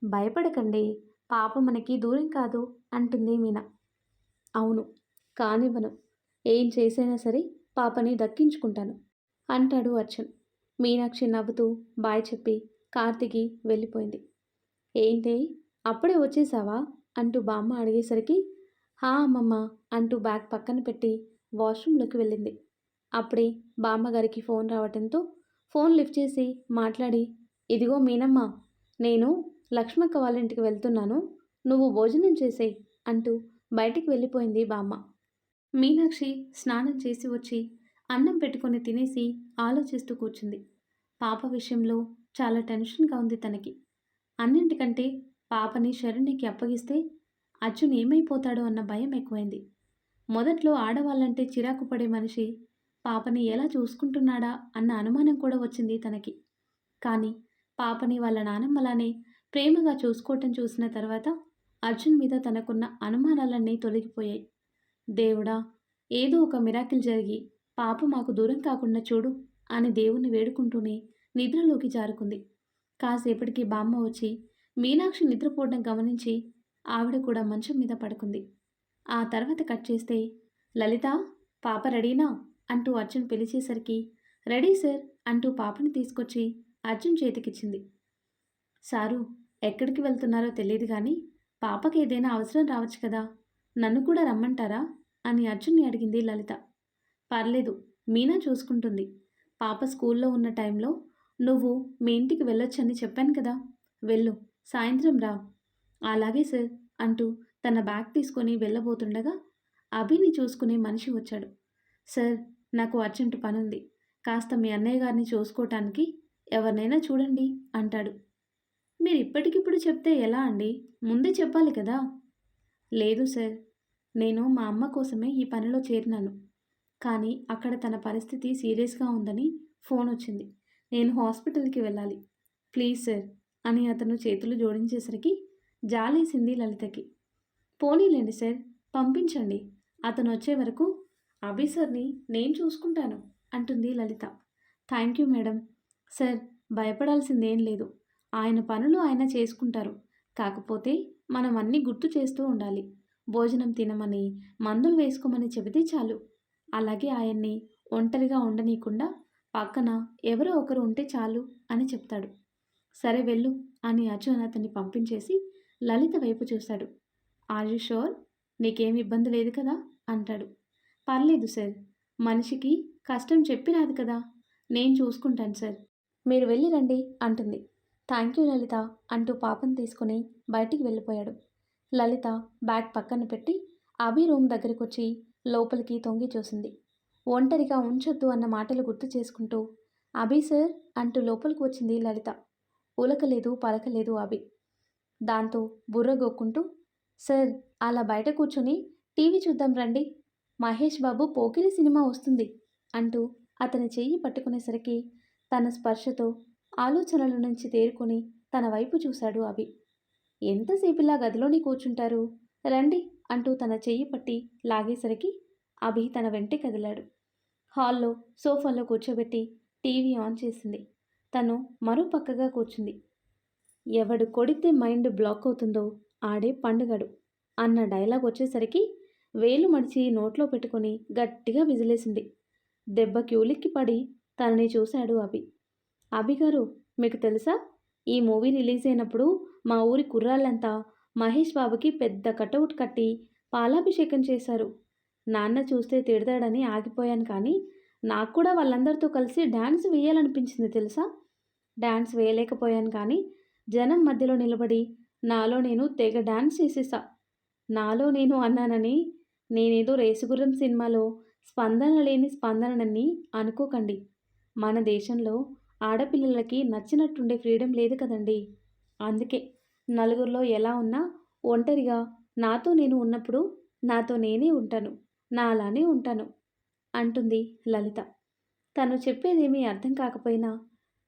భయపడకండి, పాప మనకి దూరం కాదు అంటుంది మీనా. అవును, కానివ్వను. ఏం చేసైనా సరే పాపని దక్కించుకుంటాను అంటాడు అర్జున్. మీనాక్షి నవ్వుతూ బాయ్ చెప్పి కార్ దిగి వెళ్ళిపోయింది. ఏంటి, అప్పుడే వచ్చేసావా అంటూ బామ్మ అడిగేసరికి హా అమ్మమ్మ అంటూ బ్యాగ్ పక్కన పెట్టి వాష్రూమ్లోకి వెళ్ళింది. అప్పుడే బామ్మగారికి ఫోన్ రావటంతో ఫోన్ లిఫ్ట్ చేసి మాట్లాడి, ఇదిగో మీనమ్మ, నేను లక్ష్మక్క వాళ్ళ ఇంటికి వెళ్తున్నాను, నువ్వు భోజనం చేసేయ్ అంటూ బయటికి వెళ్ళిపోయింది బామ్మ. మీనాక్షి స్నానం చేసి వచ్చి అన్నం పెట్టుకొని తినేసి ఆలోచిస్తూ కూర్చుంది. పాప విషయంలో చాలా టెన్షన్గా ఉంది తనకి. అన్నింటికంటే పాపని శరణ్యకి అప్పగిస్తే అర్జున్ ఏమైపోతాడో అన్న భయం ఎక్కువైంది. మొదట్లో ఆడవాళ్ళంటే చిరాకు పడే మనిషి పాపని ఎలా చూసుకుంటున్నాడా అన్న అనుమానం కూడా వచ్చింది తనకి. కానీ పాపని వాళ్ళ నానమ్మలానే ప్రేమగా చూసుకోవటం చూసిన తర్వాత అర్జున్ మీద తనకున్న అనుమానాలన్నీ తొలగిపోయాయి. దేవుడా, ఏదో ఒక మిరాకిల్ జరిగి పాప మాకు దూరం కాకుండా చూడు అని దేవుణ్ణి వేడుకుంటూనే నిద్రలోకి జారుకుంది. కాసేపటికి బామ్మ వచ్చి మీనాక్షి నిద్రపోవడం గమనించి ఆవిడ కూడా మంచం మీద పడుకుంది. ఆ తర్వాత కట్ చేస్తే లలిత, పాప రెడీనా అంటూ అర్జున్ పిలిచేసరికి రెడీ సార్ అంటూ పాపని తీసుకొచ్చి అర్జున్ చేతికిచ్చింది. సారు, ఎక్కడికి వెళ్తున్నారో తెలియదు కానీ పాపకి ఏదైనా అవసరం రావచ్చు కదా, నన్ను కూడా రమ్మంటారా అని అర్జున్ని అడిగింది లలిత. పర్లేదు, మీనా చూసుకుంటుంది. పాప స్కూల్లో ఉన్న టైంలో నువ్వు మీ ఇంటికి వెళ్ళొచ్చని చెప్పాను కదా, వెళ్ళు, సాయంత్రం రా. అలాగే సార్ అంటూ తన బ్యాగ్ తీసుకొని వెళ్ళబోతుండగా అభిని చూసుకునే మనిషి వచ్చాడు. సార్, నాకు అర్జెంటు పనుంది, కాస్త మీ అన్నయ్య గారిని చూసుకోవటానికి ఎవరినైనా చూడండి అంటాడు. మీరు ఇప్పటికిప్పుడు చెప్తే ఎలా అండి? ముందే చెప్పాలి కదా. లేదు సార్, నేను మా అమ్మ కోసమే ఈ పనిలో చేరినాను. కానీ అక్కడ తన పరిస్థితి సీరియస్గా ఉందని ఫోన్ వచ్చింది. నేను హాస్పిటల్కి వెళ్ళాలి. ప్లీజ్ సార్ అని అతను చేతులు జోడించేసరికి జాలేసింది లలితకి. పోనీలేండి సార్, పంపించండి. అతను వచ్చే వరకు అభి సార్ని నేను చూసుకుంటాను అంటుంది Lalitha. Thank you madam. Sir, భయపడాల్సిందేం లేదు. ఆయన పనులు ఆయన చేసుకుంటారు. కాకపోతే మనం అన్నీ గుర్తు చేస్తూ ఉండాలి. భోజనం తినమని, మందులు వేసుకోమని చెబితే చాలు. అలాగే ఆయన్ని ఒంటరిగా ఉండనీయకుండా పక్కన ఎవరో ఒకరు ఉంటే చాలు అని చెప్తాడు. సరే వెళ్ళు అని అర్జున్ అతన్ని పంపించేసి లలిత వైపు చూశాడు. Are you sure? నీకేం ఇబ్బంది లేదు కదా అంటాడు. పర్లేదు సార్, మనిషికి కష్టం చెప్పి రాదు కదా, నేను చూసుకుంటాను సార్, మీరు వెళ్ళి రండి అంటుంది. థ్యాంక్ యూ లలిత అంటూ పాపను తీసుకుని బయటికి వెళ్ళిపోయాడు. లలిత బ్యాగ్ పక్కన పెట్టి అభి రూమ్ దగ్గరికొచ్చి లోపలికి తొంగి చూసింది. ఒంటరిగా ఉంచొద్దు అన్న మాటలు గుర్తు చేసుకుంటూ అభి సార్ అంటూ లోపలికి వచ్చింది లలిత. ఉలకలేదు పలకలేదు అభి. దాంతో బుర్ర గోక్కుంటూ సార్ అలా బయట కూర్చొని టీవీ చూద్దాం రండి, మహేష్ బాబు పోకిరి సినిమా వస్తుంది అంటూ అతని చెయ్యి పట్టుకునేసరికి తన స్పర్శతో ఆలోచనల నుంచి తేరుకొని తన వైపు చూశాడు అభి. ఎంతసేపిలా గదిలోని కూర్చుంటారు, రండి అంటూ తన చెయ్యి పట్టి లాగేసరికి అభి తన వెంటే కదిలాడు. హాల్లో సోఫాలో కూర్చోబెట్టి టీవీ ఆన్ చేసింది. తను మరో పక్కగా కూర్చుంది. ఎవడు కొడితే మైండ్ బ్లాక్ అవుతుందో ఆడే పండుగడు అన్న డైలాగ్ వచ్చేసరికి వేలు మడిచి నోట్లో పెట్టుకొని గట్టిగా విజిలేసింది. దెబ్బకి ఉలిక్కి పడి తనని చూశాడు అభి. అభి గారు, మీకు తెలుసా, ఈ మూవీ రిలీజ్ అయినప్పుడు మా ఊరి కుర్రాళ్ళంతా మహేష్ బాబుకి పెద్ద కటౌట్ కట్టి పాలాభిషేకం చేశారు. నాన్న చూస్తే తిడతాడని ఆగిపోయాను, కానీ నాకు కూడా వాళ్ళందరితో కలిసి డ్యాన్స్ వేయాలనిపించింది తెలుసా. డ్యాన్స్ వేయలేకపోయాను, కానీ జనం మధ్యలో నిలబడి నాలో నేను తెగ డ్యాన్స్ చేసేసా. నాలో నేను అన్నానని నేనేదో రేసుగుర్రం సినిమాలో స్పందన లేని స్పందనని అనుకోకండి. మన దేశంలో ఆడపిల్లలకి నచ్చినట్టుండే ఫ్రీడమ్ లేదు కదండి. అందుకే నలుగురిలో ఎలా ఉన్నా ఒంటరిగా నాతో నేను ఉన్నప్పుడు నాతో నేనే ఉంటాను, నా అలానే ఉంటాను అంటుంది లలిత. తను చెప్పేదేమీ అర్థం కాకపోయినా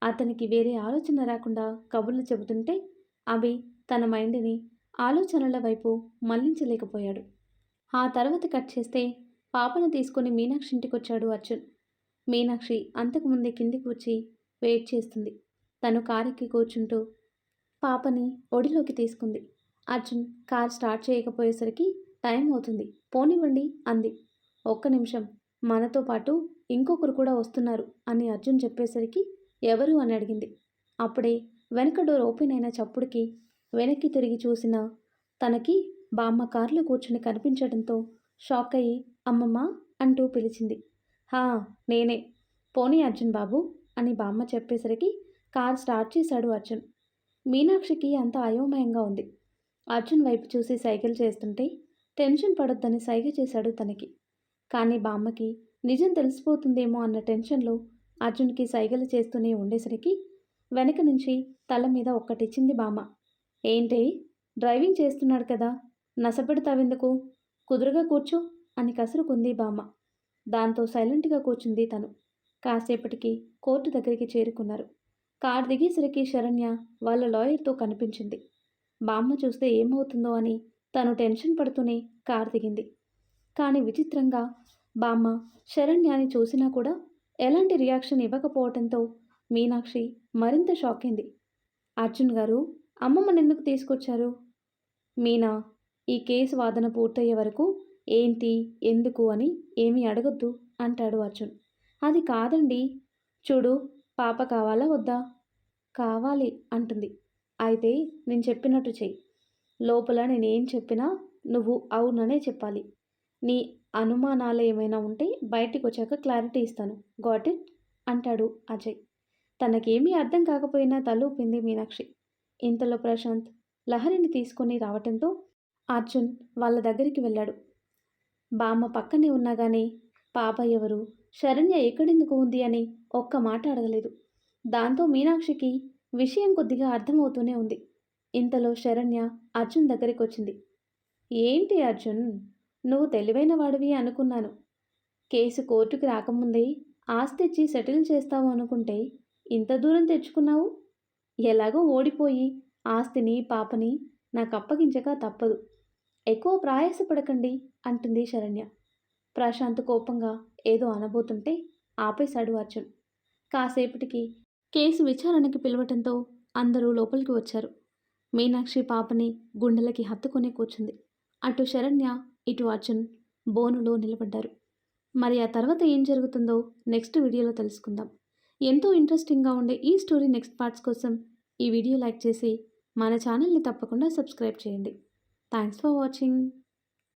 అతనికి వేరే ఆలోచన రాకుండా కబుర్లు చెబుతుంటే అభి తన మైండ్ని ఆలోచనల వైపు మళ్లించలేకపోయాడు. ఆ తర్వాత కట్ చేస్తే పాపను తీసుకుని మీనాక్షి ఇంటికొచ్చాడు అర్జున్. మీనాక్షి అంతకుముందే కిందికి వచ్చి వెయిట్ చేస్తుంది. తను కారెక్కి కూర్చుంటూ పాపని ఒడిలోకి తీసుకుంది. అర్జున్ కార్ స్టార్ట్ చేయకపోయేసరికి టైం అవుతుంది, పోనివ్వండి అంది. ఒక్క నిమిషం, మనతో పాటు ఇంకొకరు కూడా వస్తున్నారు అని అర్జున్ చెప్పేసరికి ఎవరు అని అడిగింది. అప్పుడే వెనక డోర్ ఓపెన్ అయిన చప్పుడుకి వెనక్కి తిరిగి చూసిన తనకి బామ్మ కారులో కూర్చుని కనిపించడంతో షాక్ అయ్యి అమ్మమ్మ అంటూ పిలిచింది. హా నేనే, పోనీ అర్జున్ బాబు అని బామ్మ చెప్పేసరికి కార్ స్టార్ట్ చేశాడు అర్జున్. మీనాక్షికి అంత అయోమయంగా ఉంది. అర్జున్ వైపు చూసి సైకిల్ చేస్తుంటే టెన్షన్ పడొద్దని సైగ చేశాడు తనకి. కానీ బామ్మకి నిజం తెలిసిపోతుందేమో అన్న టెన్షన్లో అర్జున్కి సైగలు చేస్తూనే ఉండేసరికి వెనక నుంచి తల మీద ఒక్కటిచ్చింది బామ్మ. ఏంటి, డ్రైవింగ్ చేస్తున్నాడు కదా, నసపెడతావెందుకు, కుదురుగా కూర్చో అని కసురుకుంది బామ్మ. దాంతో సైలెంట్గా కూర్చుంది తను. కాసేపటికి కోర్టు దగ్గరికి చేరుకున్నారు. కార్ దిగేసరికి శరణ్య వాళ్ళ లాయర్తో కనిపించింది. బామ్మ చూస్తే ఏమవుతుందో అని తను టెన్షన్ పడుతూనే కార్ దిగింది. కానీ విచిత్రంగా బామ్మ శరణ్యాని చూసినా కూడా ఎలాంటి రియాక్షన్ ఇవ్వకపోవడంతో మీనాక్షి మరింత షాక్ అయింది. అర్జున్ గారు, అమ్మమ్మని ఎందుకు తీసుకొచ్చారు? మీనా, ఈ కేసు వాదన పూర్తయ్యే వరకు ఏంటి ఎందుకు అని ఏమీ అడగొద్దు అంటాడు అర్జున్. అది కాదండి, చూడు, పాప కావాలా వద్దా? కావాలి అంటుంది. అయితే నేను చెప్పినట్టు చెయ్యి. లోపల నేనేం చెప్పినా నువ్వు అవుననే చెప్పాలి. నీ అనుమానాలు ఏమైనా ఉంటే బయటికి వచ్చాక క్లారిటీ ఇస్తాను. గాట్ ఇట్ అంటాడు అజయ్. తనకేమీ అర్థం కాకపోయినా తలూపింది మీనాక్షి. ఇంతలో ప్రశాంత్ లహరిని తీసుకొని రావటంతో అర్జున్ వాళ్ళ దగ్గరికి వెళ్ళాడు. బామ్మ పక్కనే ఉన్నా కానీ పాప ఎవరు, శరణ్య ఎక్కడెందుకు ఉంది అని ఒక్క మాట అడగలేదు. దాంతో మీనాక్షికి విషయం కొద్దిగా అర్థమవుతూనే ఉంది. ఇంతలో శరణ్య అర్జున్ దగ్గరికి వచ్చింది. ఏంటి అర్జున్, నువ్వు తెలివైన వాడివి అనుకున్నాను. కేసు కోర్టుకి రాకముందే ఆస్తి ఇచ్చి సెటిల్ చేస్తావు అనుకుంటే ఇంత దూరం తెచ్చుకున్నావు. ఎలాగో ఓడిపోయి ఆస్తిని పాపని నాకు అప్పగించక తప్పదు. ఎక్కువ ప్రయాసపడకండి అంటుంది శరణ్య. ప్రశాంత్ కోపంగా ఏదో అనబోతుంటే ఆపేశాడు అర్జున్. కాసేపటికి కేసు విచారణకి పిలవటంతో అందరూ లోపలికి వచ్చారు. మీనాక్షి పాపని గుండెలకి హత్తుకొని కూర్చుంది. అటు శరణ్య ఇటు అర్జున్ బోనులో నిలబడ్డారు. మరి ఆ తర్వాత ఏం జరుగుతుందో నెక్స్ట్ వీడియోలో తెలుసుకుందాం. ఎంతో ఇంట్రెస్టింగ్గా ఉండే ఈ స్టోరీ నెక్స్ట్ పార్ట్స్ కోసం ఈ వీడియో లైక్ చేసి మన ఛానల్ని తప్పకుండా సబ్స్క్రైబ్ చేయండి. Thanks for watching.